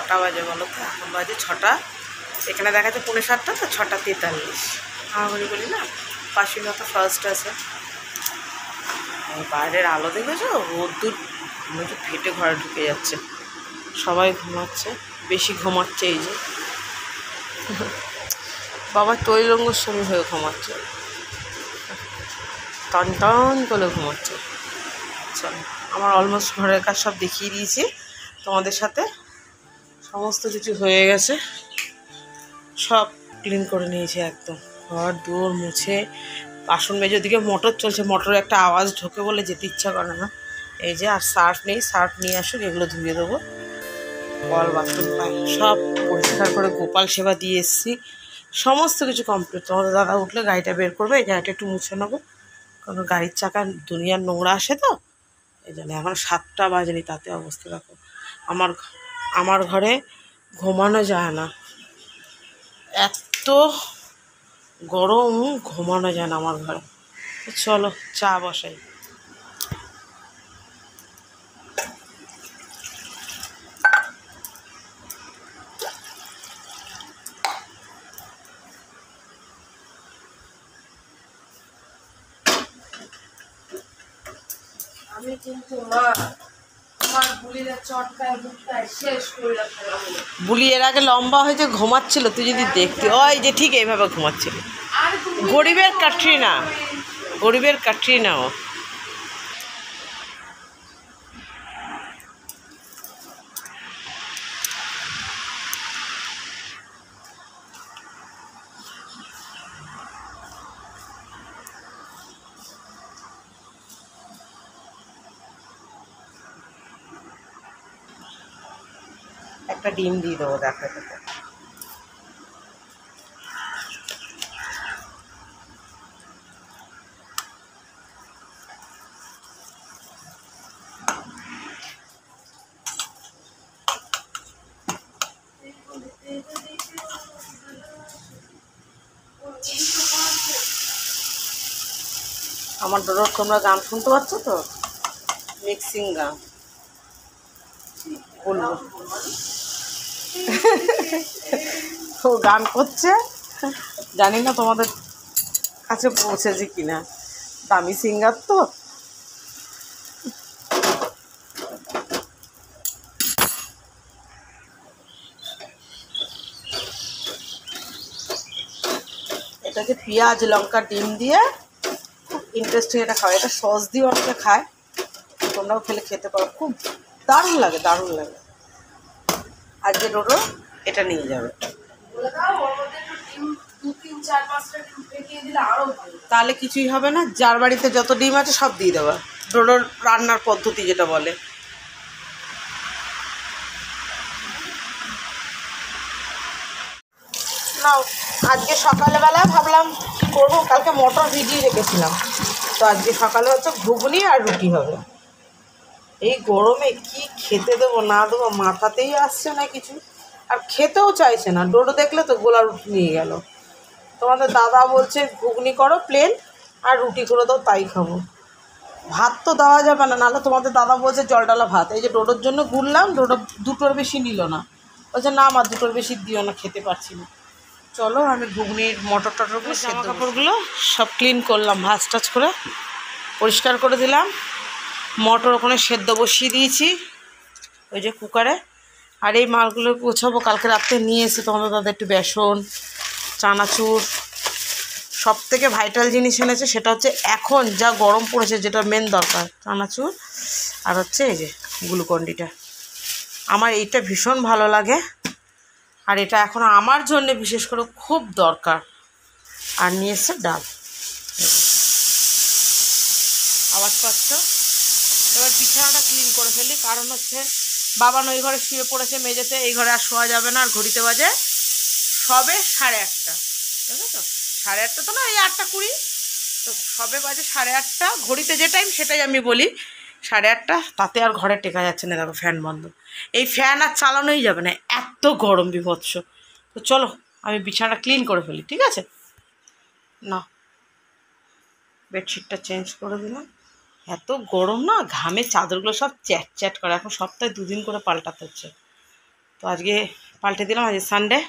কটা বাজে বলো তো? এখন বাজে 6টা, এখানে দেখা যাচ্ছে 7:45, তো 6:43। আমি বলি না, পাঁচমিনিট তো ফার্স্ট আছে। এই বাইরের আলো দেখেছো, রোদ্দুর মনে ফেটে ঘরে ঢুকে যাচ্ছে। সবাই ঘুমাচ্ছে, বেশি ঘুমাচ্ছে এই যে বাবা তৈলঙ্গস্বামী হয়ে ঘুমাচ্ছে, টান টান করে ঘুমাচ্ছে। চলো, আমার অলমোস্ট ঘরের কাজ সব দেখিয়ে দিয়েছি তোমাদের সাথে, সমস্ত কিছু হয়ে গেছে, সব ক্লিন করে নিয়েছি একদম। ঘর দৌড় মুছে, বাসন মেজে, ওদিকে মোটর চলছে, মোটরে একটা আওয়াজ ঢোকে বলে যেতে ইচ্ছা করে না। এই যে, আর সার্ফ নেই, সার্ফ নিয়ে আসুক, এগুলো ধুয়ে দেবো। কল বাথরুম পাই সব পরিষ্কার করে গোপাল সেবা দিয়ে এসেছি, সমস্ত কিছু কমপ্লিট। তোমাদের দাদা উঠলে গাড়িটা বের করবে, এই গাড়িটা একটু মুছে নেবো, কারণ গাড়ির চাকা দুনিয়ার নোংরা আসে তো, এই জন্য। এখন 7টা বাজেনি, তাতে অবস্থা দেখো। আমার ঘরে ঘুমানো যায় না, এত গরম, ঘুমানো যায় না আমার ঘরে। চলো চা বসাই। আমি কিন্তু বুলি এর আগে লম্বা হয়েছে ঘুমাচ্ছিল, তুই যদি দেখতি, ওই যে ঠিক এইভাবে ঘুমাচ্ছিল। গরিবের ক্যাটরিনা, গরিবের ক্যাটরিনা ও। একটা ডিম দিয়ে দেবো, দেখো দেখো। আমার ডোরোর তোমরা গান শুনতে পাচ্ছ তো, মিক্সিং গান বলবো। ও গান করছে, জানি না তোমাদের কাছে পৌঁছেছে কিনা, দামি সিঙ্গার তো। এটাকে পেঁয়াজ লঙ্কা ডিম দিয়ে খুব ইন্টারেস্টিং এটা খাওয়া, এটা সস দিয়ে অনেকে খায়, তোমরাও খেলে খেতে পারো, খুব দারুণ লাগে, দারুণ লাগে। আজকে ডোডো এটা নিয়ে যাবে, তাহলে কিছুই হবে না। যার বাড়িতে যত ডিম আছে সব দিয়ে দেওয়া, ডোডোর রান্নার পদ্ধতি যেটা বলে। নাও, আজকে সকালবেলা ভাবলাম কী করবো, কালকে মটর ভিজিয়ে রেখেছিলাম, তো আজকে সকালে হচ্ছে ঘুগনি আর রুটি হবে। এই গরমে কি খেতে দেবো না দেবো মাথাতেই আসছে না কিছু, আর খেতেও চাইছে না। ডোডো দেখলে তো গোলা রুটি নিয়ে গেল। তোমাদের দাদা বলছে ঘুগনি করো প্লেন, আর রুটি করে দাও, তাই খাবো। ভাত তো দেওয়া যাবে না, নাহলে তোমাদের দাদা বলছে জল ডালা ভাত। এই যে ডোডোর জন্য গুললাম, ডোডো দুটোর বেশি নিল না, বলছে না আমার দুটোর বেশি দিও না, খেতে পারছি না। চলো আমি ঘুগনির মটর টটরগুলো, জামা কাপড়গুলো সব ক্লিন করলাম, ভাজ টাজ করে পরিষ্কার করে দিলাম। মটর ওখানে সেদ্ধ বসিয়ে দিয়েছি ওই যে কুকারে। আর এই মালগুলো গোছাবো, কালকে রাত্রে নিয়ে এসে তোমাদের দাদা একটু বেসন, চানাচুর, সব থেকে ভাইটাল জিনিস এনেছে, সেটা হচ্ছে এখন যা গরম পড়েছে যেটা মেন দরকার, চানাচুর আর হচ্ছে এই যে গ্লুকন্ডিটা। আমার এইটা ভীষণ ভালো লাগে, আর এটা এখন আমার জন্যে বিশেষ করে খুব দরকার। আর নিয়ে এসছে ডাল, আওয়াজ পাচ্ছ। এবার বিছানাটা ক্লিন করে ফেলি, কারণ হচ্ছে বাবান ওই ঘরে শুয়ে পড়েছে মেঝেতে, এই ঘরে আর শোয়া যাবে না। আর ঘড়িতে বাজে সবে 8:30, বুঝলো তো? 8:30 তো না, এই 8:20, তো সবে বাজে 8:30। ঘড়িতে যে টাইম সেটাই আমি বলি 8:30, তাতে আর ঘরে টেকা যাচ্ছে না। দেখো ফ্যান বন্ধ, এই ফ্যান আর চালানোই যাবে না, এত গরম বিভৎস। তো চলো আমি বিছানাটা ক্লিন করে ফেলি, ঠিক আছে? না, বেডশিটটা চেঞ্জ করে দিলাম, এত গরম না, ঘামে চাদরগুলো সব চ্যাট চ্যাট করে। এখন সপ্তাহে 2 দিন করে পাল্টাতে হচ্ছে। তো আজকে পাল্টে দিলাম, আজকে সানডে।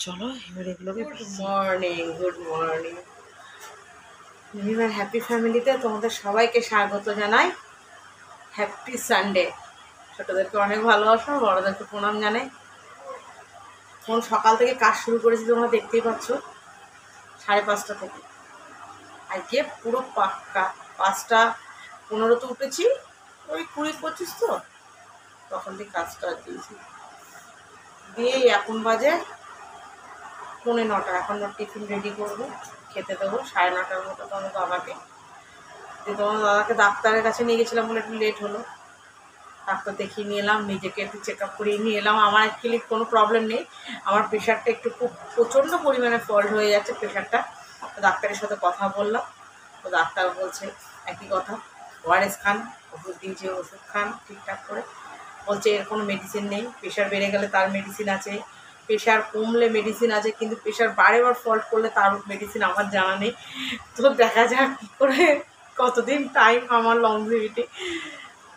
চলো এবার এগুলোকে গুড মর্নিং নিলিমার হ্যাপি ফ্যামিলিতে তোমাদের সবাইকে স্বাগত জানাই। Happy Sunday. ছোটোদেরকে অনেক ভালোবাসো, বড়োদেরকে প্রণাম জানাই। কোন সকাল থেকে কাজ শুরু করেছি তোমরা দেখতেই পাচ্ছ, 5:30 থেকে। আজকে পুরো পাক্কা 5:15 উঠেছি, ওই 20-25 তো তখন থেকে কাজ স্টার্ট দিয়েছি। দিয়ে এখন বাজে 9:45। এখন টিফিন রেডি করবো, খেতে দেবো 9:30 মতো তোমার বাবাকে। যে তোমার দাদাকে ডাক্তারের কাছে নিয়ে গেছিলাম বলে একটু লেট হলো। ডাক্তার দেখিয়ে নিয়ে এলাম, নিজেকে একটু চেক আপ করিয়ে নিয়ে এলাম। আমার অ্যাকচুয়ালি কোনো প্রবলেম নেই, আমার প্রেশারটা একটু খুব প্রচণ্ড পরিমাণে ফল্ট হয়ে যাচ্ছে প্রেশারটা। তো ডাক্তারের সাথে কথা বললাম, তো ডাক্তার বলছে একই কথা, ওআরএস খান, ওষুধ দিয়েছে, ওষুধ খান ঠিকঠাক করে। বলছে এর কোনো মেডিসিন নেই, প্রেশার বেড়ে গেলে তার মেডিসিন আছে, প্রেশার কমলে মেডিসিন আছে, কিন্তু প্রেশার বারেবার ফল্ট করলে তার মেডিসিন আমার জানা নেই। তো দেখা যাক কী করে কতদিন টাইম আমার লংজিভিটি।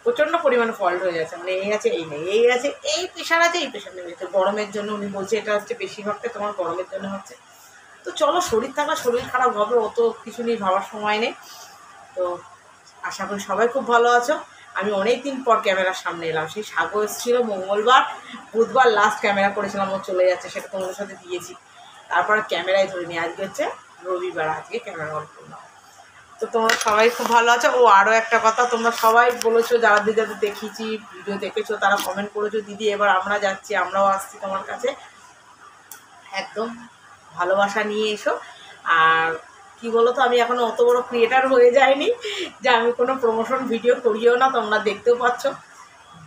প্রচণ্ড পরিমাণে ফল্ট হয়ে যাচ্ছে, মানে এই আছে এই নেই, এই আছে এই প্রেশার আছে এই প্রেশার নেই। তো গরমের জন্য উনি বলছে এটা হচ্ছে বেশিরভাগটা তোমার গরমের জন্য হচ্ছে। তো চলো, শরীর থাকলে শরীর খারাপ হবে, অত কিছু নিয়ে ভাবার সময় নেই। তো আশা করি সবাই খুব ভালো আছো। আমি অনেক দিন পর ক্যামেরার সামনে এলাম। সেই সাগর এসেছিলো মঙ্গলবার, বুধবার লাস্ট ক্যামেরা করেছিলাম, ও চলে যাচ্ছে, সেটা তোমাদের সাথে দিয়েছি। তারপর ক্যামেরায় ধরে নিই, আজকে হচ্ছে রবিবার, আজকে ক্যামেরা অন করলাম। তো তোমরা সবাই খুব ভালো আছো। ও আরও একটা কথা, তোমরা সবাই বলেছো, যারা যাদের দেখিয়েছি ভিডিও দেখেছো তারা কমেন্ট করেছো, দিদি এবার আমরা যাচ্ছি, আমরাও আসছি তোমার কাছে, একদম ভালোবাসা নিয়ে এসো। আর কি বলো তো, আমি এখনও অত বড় ক্রিয়েটার হয়ে যায়নি যে আমি কোনো প্রমোশন ভিডিও করিও না। তোমরা দেখতেও পাচ্ছ,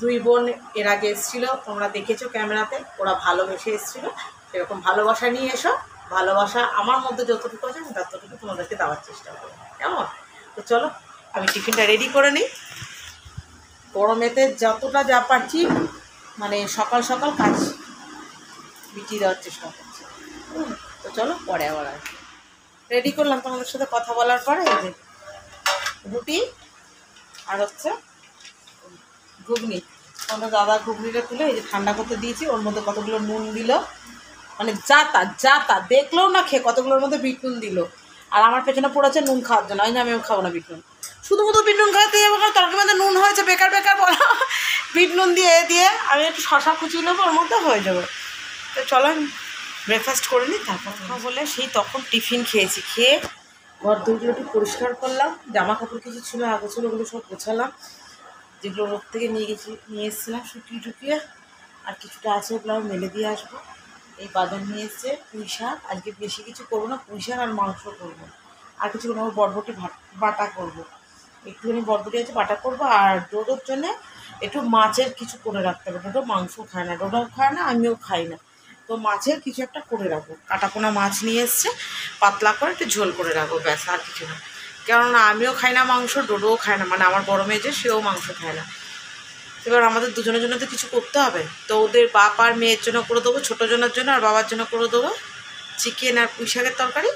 2 বোন এর আগে এসেছিলো, তোমরা দেখেছো ক্যামেরাতে, ওরা ভালোবেসে এসেছিলো। সেরকম ভালোবাসা নিয়ে এসো, ভালোবাসা আমার মধ্যে যতটুকু আছে আমি ততটুকু তোমাদেরকে দেওয়ার চেষ্টা করবো, কেমন? তো চলো আমি টিফিনটা রেডি করে নিই। গরমেতে যতটা যা পারছি মানে সকাল সকাল কাজ বিটিয়ে দেওয়ার চেষ্টা করছি। তো চলো পরে আবার আসি। রেডি করলাম তোমাদের সাথে কথা বলার পরে, এই যে রুটি আর হচ্ছে ঘুগনি। তোমাদের দাদা ঘুগনিটা তুলে এই যে ঠান্ডা করতে দিয়েছি, ওর মধ্যে কতগুলো নুন দিল, মানে যা তা দেখলেও না খেয়ে কতগুলোর মধ্যে বিট নুন দিল। আর আমার পেছনে পড়েছে নুন খাওয়ার জন্য, আমি আমিও খাবো না বিট নুন, শুধুমাত্র বিট নুন খাওয়াতে যাবো কারণ তরকারির মধ্যে নুন হয়েছে, বেকার বলা। বিট নুন দিয়ে আমি একটু শশা কুচিয়ে নেবো, ওর মধ্যে হয়ে যাবে। তো চলো ব্রেকফাস্ট করে নিই, তারপর বলে সেই তখন টিফিন খেয়েছি, খেয়ে ঘর দুগুলো একটু পরিষ্কার করলাম, জামা কাপড় কিছু ছিল আগে ছিল ওগুলো সব গোছালাম, যেগুলো রোদ থেকে নিয়ে এসেছিলাম শুকিয়ে, আর কিছুটা আছে ওগুলো আমি মেলে দিয়ে আসবো। এই বাদাম নিয়ে এসছে, পুঁই শাক, আজকে বেশি কিছু করবো না, পুঁই শাক আর মাংস করবো, আর কিছু করবো, বরবটি বাটা করবো, একটুখানি বরবটি আছে বাটা করবো। আর ডোডোর জন্যে একটু মাছের কিছু করে রাখতে হবে, ডোডো মাংস খায় না, ডোডোও খায় না, আমিও খাই না, তো মাছের কিছু একটা করে রাখবো। কাটাপোনা মাছ নিয়ে এসছে, পাতলা করে একটু ঝোল করে রাখবো, ব্যাস, আর কিছু না। কেননা আমিও খাই না মাংস, ডোডোও খায় না, মানে আমার বড় মেয়ে যে সেও মাংস খায় না। এবার আমাদের দুজনের জন্য তো কিছু করতে হবে, তো ওদের বাপ আর মেয়ের জন্য করে দেবো, ছোটো জনের জন্য, আর বাবার জন্য করে দেবো চিকেন আর পুঁই শাকের তরকারি,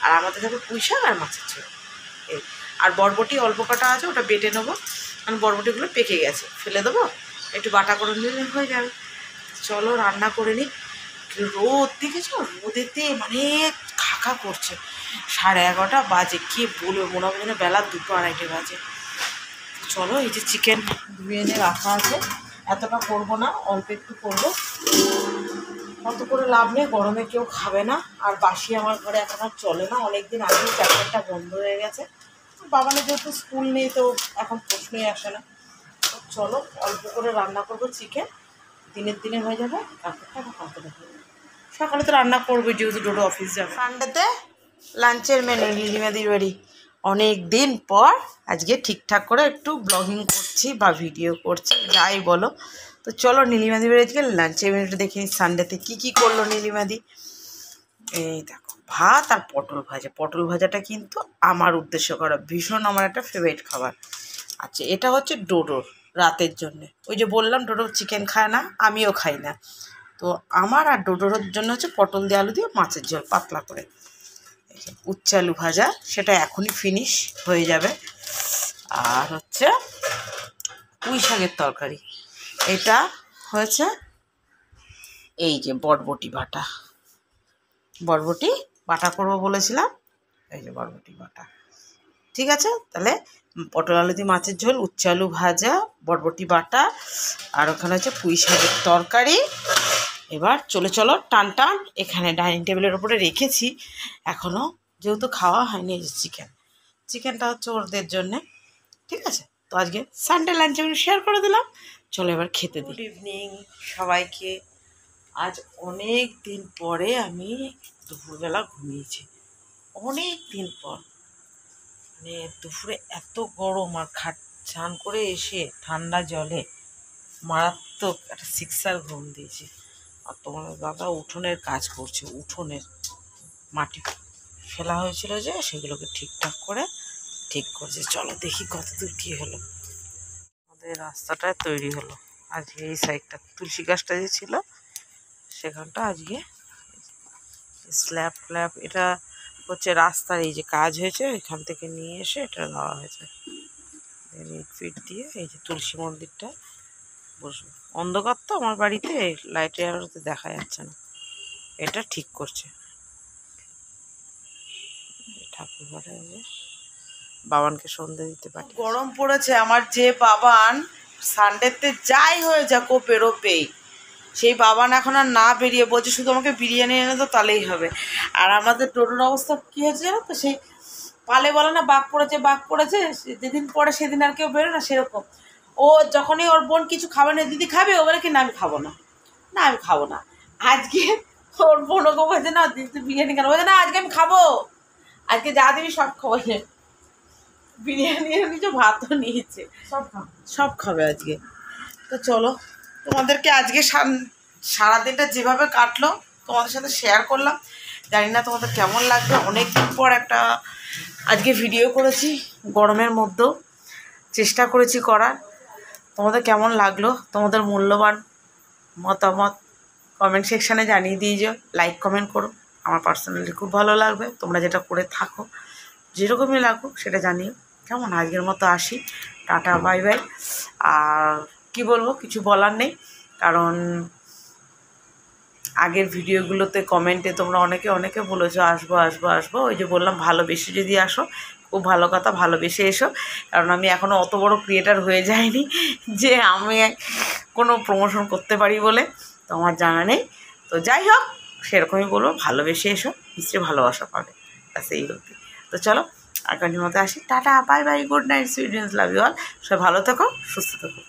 আর আমাদের থাকবে পুঁই শাক আর মাছের ঝোল। এই আর বরবটি অল্প কাটা আছে, ওটা বেটে নেবো, কারণ বরবটিগুলো পেকে গেছে, ফেলে দেবো, একটু বাটা করে নিলে হয়ে যাবে। চলো রান্না করে নিই। রোদ দেখেছো, রোদেতে মানে খাকা করছে, 11:30 বাজে, কে বলবে, মনে হবে যেন বেলা 2-2:30 বাজে। চলো এই যে চিকেন ধুয়ে এনে রাখা আছে, এতটা করবো না, অল্প একটু করবো, অত করে লাভ নেই, গরমে কেউ খাবে না, আর বাসি আমার ঘরে এখন আর চলে না, অনেকদিন আগেই প্যাকেটটা বন্ধ হয়ে গেছে। বাবানের যেহেতু স্কুল নেই তো এখন প্রশ্নই আসে না। তো চলো অল্প করে রান্না করবো চিকেন, দিনে হয়ে যাবে, রাত্রেটা আমার কালকে হয়ে যাবে। সকালে তো রান্না করবো যেহেতু ডোডো অফিস যাবে। সানডেতে লাঞ্চের মেনু লিলিমাদির বাড়ি, অনেক দিন পর আজকে ঠিকঠাক করে একটু ব্লগিং করছি বা ভিডিও করছি, যাই বলো। তো চলো নীলিমাদি বাড়ি আজকে লাঞ্চের মেনুটা দেখে নিই, সানডেতে কী করলো নীলিমাদি। এই দেখো ভাত আর পটল ভাজা, পটল ভাজাটা কিন্তু আমার উদ্দেশ্য করা, ভীষণ আমার একটা ফেভারিট খাবার। আচ্ছা এটা হচ্ছে ডোডোর রাতের জন্যে, ওই যে বললাম ডোডো চিকেন খায় না, আমিও খাই না, তো আমার আর ডোডোর জন্য হচ্ছে পটল দিয়ে আলু দিয়ে মাছের ঝোল পাতলা করে, উচ্ছে আলু ভাজা, সেটা এখনই ফিনিশ হয়ে যাবে। আর হচ্ছে পুঁই শাকের তরকারি, এটা হয়েছে এই যে বরবটি বাটা, বরবটি বাটা করবো বলেছিলাম, এই যে বরবটি বাটা। ঠিক আছে, তাহলে পটল আলু দিয়ে মাছের ঝোল, উচ্ছে আলু ভাজা, বরবটি বাটা, আর ওখানে হচ্ছে পুঁই শাকের তরকারি। এবার চলো টান টান। এখানে ডাইনিং টেবিলের ওপরে রেখেছি এখনও, যেহেতু খাওয়া হয়নি। এই যে চিকেনটা হচ্ছে ওদের জন্যে। ঠিক আছে, তো আজকে সানডে লাঞ্চ আমি শেয়ার করে দিলাম। চলো এবার খেতে দিই। গুড ইভিনিং সবাইকে। আজ অনেক দিন পরে আমি দুপুরবেলা ঘুমিয়েছি, অনেক দিন পর। মানে দুপুরে এত গরম, আর স্নান করে এসে ঠান্ডা জলে মারাত্মক একটা সিক্সার ঘুম দিয়েছি। আর তোমার দাদা উঠোনের কাজ করছে, উঠোনের মাটি ফেলা হয়েছিল যে সেগুলোকে ঠিকঠাক করে ঠিক করছে। চলো দেখি কতদূর কী হলো। আমাদের রাস্তাটায় তৈরি হলো আজকে। এই সাইডটা তুলসী গাছটা যে ছিল সেখানটা আজকে স্ল্যাব ফ্ল্যাব, এটা হচ্ছে রাস্তার এই যে কাজ হয়েছে, এখান থেকে নিয়ে এসে এটা দেওয়া হয়েছে। ইট ফিট দিয়ে এই যে তুলসী মন্দিরটা বসবো। অন্ধকার তো আমার বাড়িতে, লাইটের আলোতে দেখা যাচ্ছে না। এটা ঠিক করছে ঠাকুর ঘরে। বাবানকে সন্ধে দিতে পারি। গরম পড়েছে আমার, যে বাবান সানডেতে যাই হয়ে যাক ও বেরোবেই, সেই বাবান এখন আর না বেরিয়ে বলছে শুধু আমাকে বিরিয়ানি এনে তো তাহলেই হবে। আর আমাদের টোটোর অবস্থা কী হয়েছে জানো তো, সেই পালে বলে না বাঘ পড়েছে, যেদিন পড়ে সেদিন আর কেউ বেরো না, সেরকম। ও যখনই ওর বোন কিছু খাবে না, দিদি খাবে, ও বলে কি না আমি খাবো না, না আমি খাবো না। আজকে ওর বোন ওকে বলছে না দিদি বিরিয়ানি কেন, বলছে না আজকে আমি খাবো, আজকে যা দিবি সব খাবো। বিরিয়ানি নিয়েছে, ভাতও নিয়েছে, সব খাবে আজকে। তো চলো তোমাদেরকে আজকে সারাদিনটা যেভাবে কাটলো তোমাদের সাথে শেয়ার করলাম। জানি না তোমাদের কেমন লাগবে। অনেকদিন পর একটা আজকে ভিডিও করেছি, গরমের মধ্যেও চেষ্টা করেছি করার। তোমাদের কেমন লাগলো, তোমাদের মূল্যবান মতামত কমেন্ট সেকশানে জানিয়ে দিয়ে যাও। লাইক কমেন্ট করো, আমার পার্সোনালি খুব ভালো লাগবে। তোমরা যেটা করে থাকো যেরকমই লাগুক সেটা জানিও। কেমন, আজকের মতো আসি, টাটা বাই বাই। আর কি বলবো, কিছু বলার নেই, কারণ আগের ভিডিওগুলোতে কমেন্টে তোমরা অনেকে বলেছো আসবো। ওই যে বললাম ভালোবেসে যদি আসো, খুব ভালো কথা, ভালোবেসে এসো। কারণ আমি এখনও অত বড় ক্রিয়েটার হয়ে যাইনি যে আমি কোনো প্রমোশন করতে পারি বলে, তো আমার জানা নেই। তো যাই হোক, সেরকমই বলবো, ভালোবেসে এসো, নিশ্চয়ই ভালোবাসা পাবে। সেই অবধি। তো চলো আগামীর মতো আসি, tata bye bye, good night, sweet dreams, love you all. সবাই ভালো থেকো, সুস্থ থেকো।